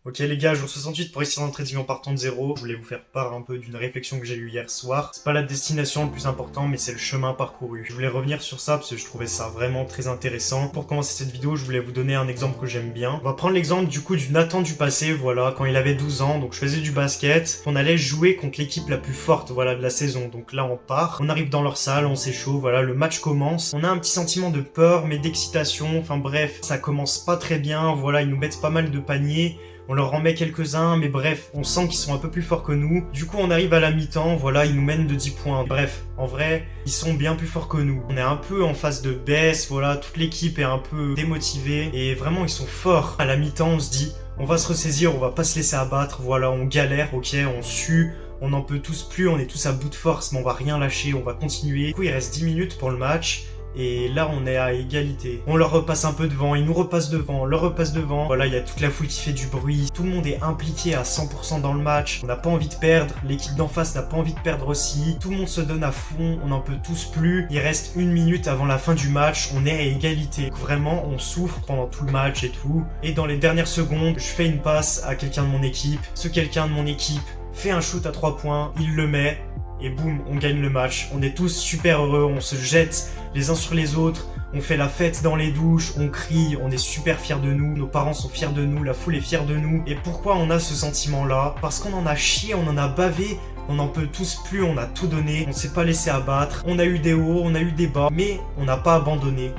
Ok les gars, jour 68 pour réussir dans le trading en partant de zéro. Je voulais vous faire part un peu d'une réflexion que j'ai eue hier soir. C'est pas la destination le plus important, mais c'est le chemin parcouru. Je voulais revenir sur ça parce que je trouvais ça vraiment très intéressant. Pour commencer cette vidéo, je voulais vous donner un exemple que j'aime bien. On va prendre l'exemple du coup du Nathan du passé, voilà, quand il avait 12 ans. Donc je faisais du basket. On allait jouer contre l'équipe la plus forte, voilà, de la saison. Donc là on part, on arrive dans leur salle, on s'échauffe, voilà, le match commence. On a un petit sentiment de peur, mais d'excitation. Enfin bref, ça commence pas très bien. Voilà, ils nous mettent pas mal de paniers. On leur en met quelques-uns, mais bref, on sent qu'ils sont un peu plus forts que nous. Du coup, on arrive à la mi-temps, voilà, ils nous mènent de 10 points. Bref, en vrai, ils sont bien plus forts que nous. On est un peu en phase de baisse, voilà, toute l'équipe est un peu démotivée. Et vraiment, ils sont forts. À la mi-temps, on se dit, on va se ressaisir, on va pas se laisser abattre, voilà, on galère, ok, on sue. On n'en peut tous plus, on est tous à bout de force, mais on va rien lâcher, on va continuer. Du coup, il reste 10 minutes pour le match. Et là, on est à égalité. On leur repasse un peu devant, ils nous repassent devant, on leur repasse devant. Voilà, il y a toute la foule qui fait du bruit. Tout le monde est impliqué à 100% dans le match. On n'a pas envie de perdre. L'équipe d'en face n'a pas envie de perdre aussi. Tout le monde se donne à fond. On n'en peut tous plus. Il reste 1 minute avant la fin du match. On est à égalité. Donc vraiment, on souffre pendant tout le match et tout. Et dans les dernières secondes, je fais une passe à quelqu'un de mon équipe. Ce quelqu'un de mon équipe fait un shoot à 3 points. Il le met. Et boum, on gagne le match. On est tous super heureux, on se jette les uns sur les autres, on fait la fête dans les douches, on crie, on est super fiers de nous, nos parents sont fiers de nous, la foule est fière de nous. Et pourquoi on a ce sentiment-là? Parce qu'on en a chié, on en a bavé, on n'en peut tous plus, on a tout donné, on s'est pas laissé abattre, on a eu des hauts, on a eu des bas, mais on n'a pas abandonné.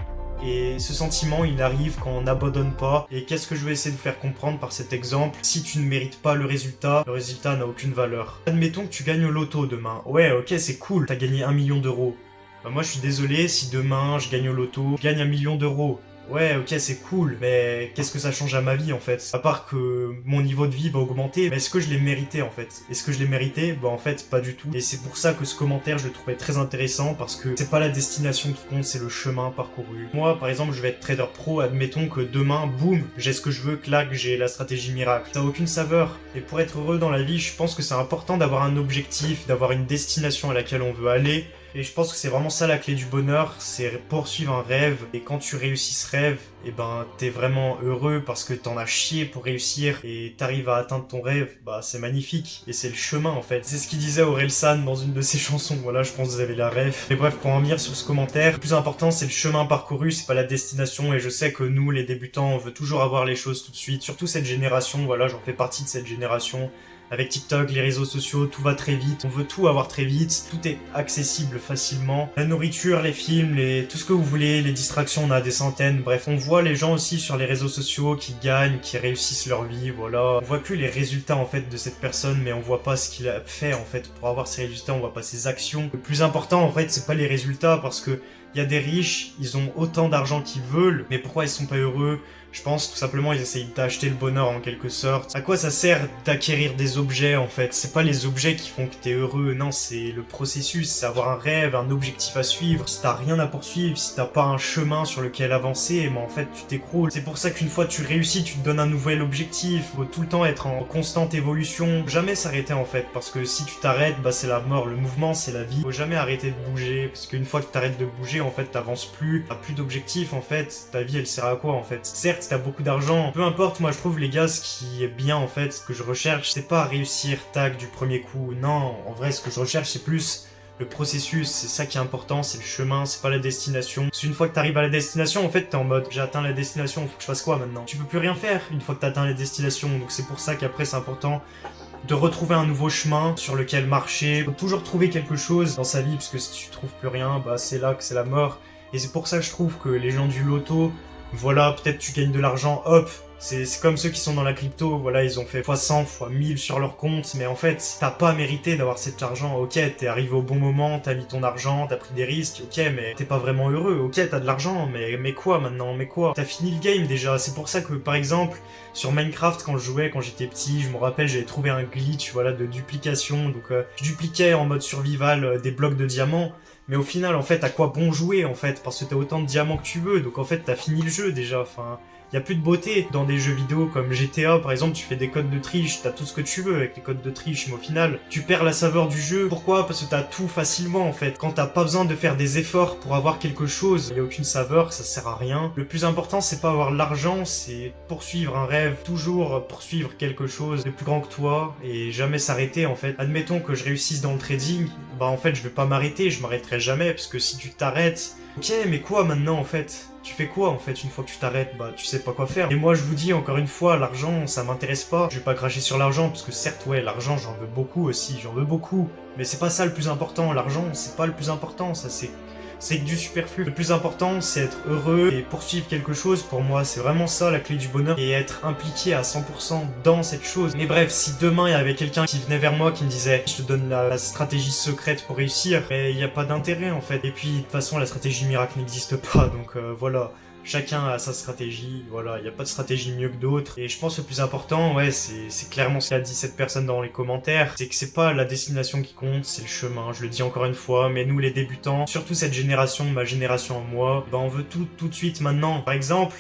Et ce sentiment, il arrive quand on n'abandonne pas. Et qu'est-ce que je vais essayer de vous faire comprendre par cet exemple? Si tu ne mérites pas le résultat n'a aucune valeur. Admettons que tu gagnes au loto demain. Ouais, ok, c'est cool, t'as gagné 1 million d'euros. Bah moi, je suis désolé si demain, je gagne au loto, je gagne 1 million d'euros. Ouais, ok, c'est cool, mais qu'est-ce que ça change à ma vie en fait? À part que mon niveau de vie va augmenter, mais est-ce que je l'ai mérité en fait? Est-ce que je l'ai mérité? Bah en fait, pas du tout. Et c'est pour ça que ce commentaire, je le trouvais très intéressant, parce que c'est pas la destination qui compte, c'est le chemin parcouru. Moi, par exemple, je vais être trader pro, admettons que demain, boum, j'ai ce que je veux, clac, j'ai la stratégie miracle. Ça a aucune saveur. Et pour être heureux dans la vie, je pense que c'est important d'avoir un objectif, d'avoir une destination à laquelle on veut aller. Et je pense que c'est vraiment ça la clé du bonheur, c'est poursuivre un rêve. Et quand tu réussis ce rêve, et ben t'es vraiment heureux parce que t'en as chié pour réussir et t'arrives à atteindre ton rêve, bah c'est magnifique. Et c'est le chemin en fait. C'est ce qu'il disait Orelsan dans une de ses chansons, voilà, je pense que vous avez la ref. Mais bref, pour en venir sur ce commentaire, le plus important c'est le chemin parcouru, c'est pas la destination. Et je sais que nous, les débutants, on veut toujours avoir les choses tout de suite. Surtout cette génération, voilà, j'en fais partie de cette génération. Avec TikTok, les réseaux sociaux, tout va très vite, on veut tout avoir très vite, tout est accessible facilement. La nourriture, les films, tout ce que vous voulez, les distractions, on a des centaines. Bref, on voit les gens aussi sur les réseaux sociaux qui gagnent, qui réussissent leur vie, voilà. On voit que les résultats en fait de cette personne, mais on voit pas ce qu'il a fait en fait pour avoir ces résultats, on voit pas ses actions. Le plus important en fait, c'est pas les résultats, parce que il y a des riches, ils ont autant d'argent qu'ils veulent, mais pourquoi ils sont pas heureux? Je pense tout simplement ils essayent d'acheter le bonheur en quelque sorte. À quoi ça sert d'acquérir des objets en fait? C'est pas les objets qui font que t'es heureux, non, c'est le processus, c'est avoir un rêve, un objectif à suivre. Si t'as rien à poursuivre, si t'as pas un chemin sur lequel avancer, mais en fait tu t'écroules. C'est pour ça qu'une fois tu réussis, tu te donnes un nouvel objectif. Faut tout le temps être en constante évolution, jamais s'arrêter en fait, parce que si tu t'arrêtes, bah c'est la mort, le mouvement c'est la vie. Faut jamais arrêter de bouger, parce qu'une fois que t'arrêtes de bouger, en fait t'avances plus, t'as plus d'objectif en fait, ta vie elle sert à quoi en fait? Certes, si t'as beaucoup d'argent, peu importe, moi je trouve les gars, ce qui est bien en fait, ce que je recherche, c'est pas réussir tac du premier coup, non, en vrai ce que je recherche c'est plus le processus, c'est ça qui est important, c'est le chemin, c'est pas la destination. Parce qu'une fois que t'arrives à la destination, en fait t'es en mode j'ai atteint la destination, faut que je fasse quoi maintenant? Tu peux plus rien faire une fois que t'as atteint la destination, donc c'est pour ça qu'après c'est important de retrouver un nouveau chemin sur lequel marcher. Faut toujours trouver quelque chose dans sa vie, parce que si tu trouves plus rien, bah c'est là que c'est la mort. Et c'est pour ça que je trouve que les gens du loto, voilà, peut-être tu gagnes de l'argent, hop, c'est comme ceux qui sont dans la crypto, voilà, ils ont fait x100, x1000 sur leur compte, mais en fait, t'as pas mérité d'avoir cet argent, ok, t'es arrivé au bon moment, t'as mis ton argent, t'as pris des risques, ok, mais t'es pas vraiment heureux, ok, t'as de l'argent, mais quoi maintenant, mais quoi? T'as fini le game déjà, c'est pour ça que, par exemple, sur Minecraft, quand je jouais, quand j'étais petit, je me rappelle, j'avais trouvé un glitch, voilà, de duplication, donc je dupliquais en mode survival des blocs de diamants. Mais au final, en fait, à quoi bon jouer, en fait? Parce que t'as autant de diamants que tu veux, donc en fait, t'as fini le jeu, déjà, enfin... y a plus de beauté dans des jeux vidéo comme GTA par exemple. Tu fais des codes de triche, t'as tout ce que tu veux avec les codes de triche, mais au final tu perds la saveur du jeu. Pourquoi? Parce que t'as tout facilement en fait. Quand t'as pas besoin de faire des efforts pour avoir quelque chose, y a aucune saveur, ça sert à rien. Le plus important c'est pas avoir l'argent, c'est poursuivre un rêve, toujours poursuivre quelque chose de plus grand que toi et jamais s'arrêter en fait. Admettons que je réussisse dans le trading, bah en fait je vais pas m'arrêter, je m'arrêterai jamais parce que si tu t'arrêtes, ok mais quoi maintenant en fait? Tu fais quoi en fait une fois que tu t'arrêtes? Bah tu sais pas quoi faire. Et moi je vous dis encore une fois, l'argent ça m'intéresse pas. Je vais pas cracher sur l'argent parce que certes ouais l'argent j'en veux beaucoup aussi, j'en veux beaucoup. Mais c'est pas ça le plus important, l'argent c'est pas le plus important, ça c'est que du superflu. Le plus important, c'est être heureux et poursuivre quelque chose. Pour moi, c'est vraiment ça la clé du bonheur. Et être impliqué à 100% dans cette chose. Mais bref, si demain, il y avait quelqu'un qui venait vers moi, qui me disait « Je te donne la stratégie secrète pour réussir », mais il n'y a pas d'intérêt en fait. Et puis, de toute façon, la stratégie miracle n'existe pas. Donc voilà. Chacun a sa stratégie, voilà, il n'y a pas de stratégie mieux que d'autres. Et je pense que le plus important, ouais, c'est clairement ce qu'a dit cette personne dans les commentaires, c'est que c'est pas la destination qui compte, c'est le chemin, je le dis encore une fois, mais nous les débutants, surtout cette génération, ma génération à moi, bah on veut tout de suite maintenant. Par exemple,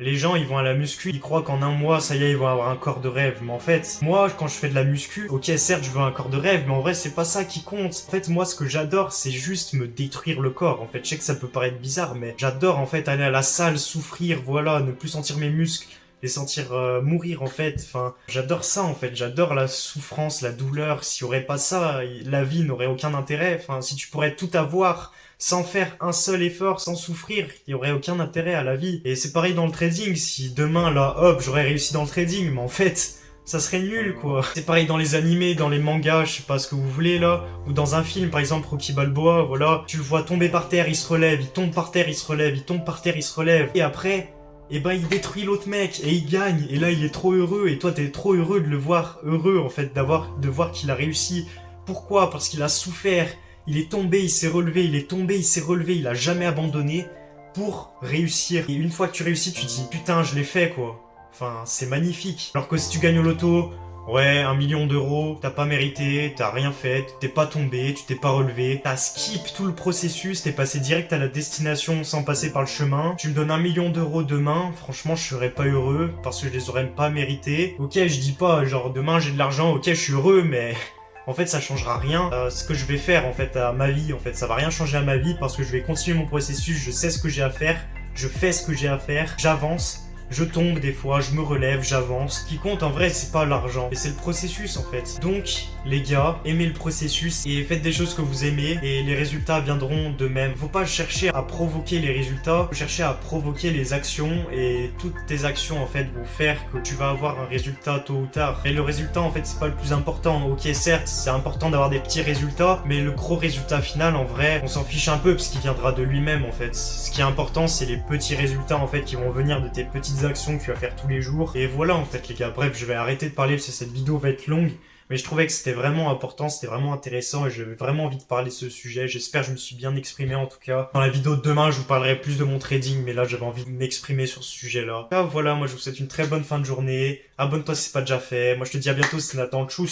les gens, ils vont à la muscu, ils croient qu'en un mois, ça y est, ils vont avoir un corps de rêve. Mais en fait, moi, quand je fais de la muscu, ok, certes, je veux un corps de rêve, mais en vrai, c'est pas ça qui compte. En fait, moi, ce que j'adore, c'est juste me détruire le corps. En fait, je sais que ça peut paraître bizarre, mais j'adore, en fait, aller à la salle, souffrir, voilà, ne plus sentir mes muscles, les sentir mourir, en fait. Enfin, j'adore ça, en fait. J'adore la souffrance, la douleur. S'il y aurait pas ça, la vie n'aurait aucun intérêt. Enfin, si tu pourrais tout avoir sans faire un seul effort, sans souffrir, il y aurait aucun intérêt à la vie. Et c'est pareil dans le trading, si demain, là, hop, j'aurais réussi dans le trading, mais en fait, ça serait nul, quoi. C'est pareil dans les animés, dans les mangas, je sais pas ce que vous voulez, là, ou dans un film, par exemple, Rocky Balboa, voilà, tu le vois tomber par terre, il se relève, il tombe par terre, il se relève, il tombe par terre, il se relève, et après, et ben il détruit l'autre mec, et il gagne, et là, il est trop heureux, et toi, t'es trop heureux de le voir heureux, en fait, de voir qu'il a réussi. Pourquoi? Parce qu'il a souffert. Il est tombé, il s'est relevé, il est tombé, il s'est relevé, il a jamais abandonné pour réussir. Et une fois que tu réussis, tu te dis putain, je l'ai fait quoi. Enfin, c'est magnifique. Alors que si tu gagnes au loto, ouais, 1 million d'euros, t'as pas mérité, t'as rien fait, t'es pas tombé, tu t'es pas relevé, t'as skip tout le processus, t'es passé direct à la destination sans passer par le chemin. Tu me donnes 1 million d'euros demain, franchement, je serais pas heureux parce que je les aurais pas mérités. Ok, je dis pas, genre demain j'ai de l'argent, ok, je suis heureux, mais en fait ça changera rien ce que je vais faire en fait à ma vie, en fait ça va rien changer à ma vie parce que je vais continuer mon processus, je sais ce que j'ai à faire, je fais ce que j'ai à faire, j'avance, je tombe des fois, je me relève, j'avance. Ce qui compte en vrai c'est pas l'argent, mais c'est le processus en fait. Donc les gars, aimez le processus et faites des choses que vous aimez et les résultats viendront d'eux-mêmes. Faut pas chercher à provoquer les résultats, faut chercher à provoquer les actions et toutes tes actions en fait vont faire que tu vas avoir un résultat tôt ou tard. Et le résultat en fait c'est pas le plus important. Ok certes c'est important d'avoir des petits résultats, mais le gros résultat final en vrai on s'en fiche un peu parce qu'il viendra de lui-même en fait. Ce qui est important c'est les petits résultats en fait qui vont venir de tes petites actions que tu vas faire tous les jours. Et voilà en fait les gars, bref je vais arrêter de parler parce que cette vidéo va être longue. Mais je trouvais que c'était vraiment important, c'était vraiment intéressant et j'avais vraiment envie de parler de ce sujet. J'espère que je me suis bien exprimé en tout cas. Dans la vidéo de demain, je vous parlerai plus de mon trading, mais là j'avais envie de m'exprimer sur ce sujet-là. Voilà, moi je vous souhaite une très bonne fin de journée. Abonne-toi si c'est pas déjà fait. Moi je te dis à bientôt, c'est Nathan. Tchuss.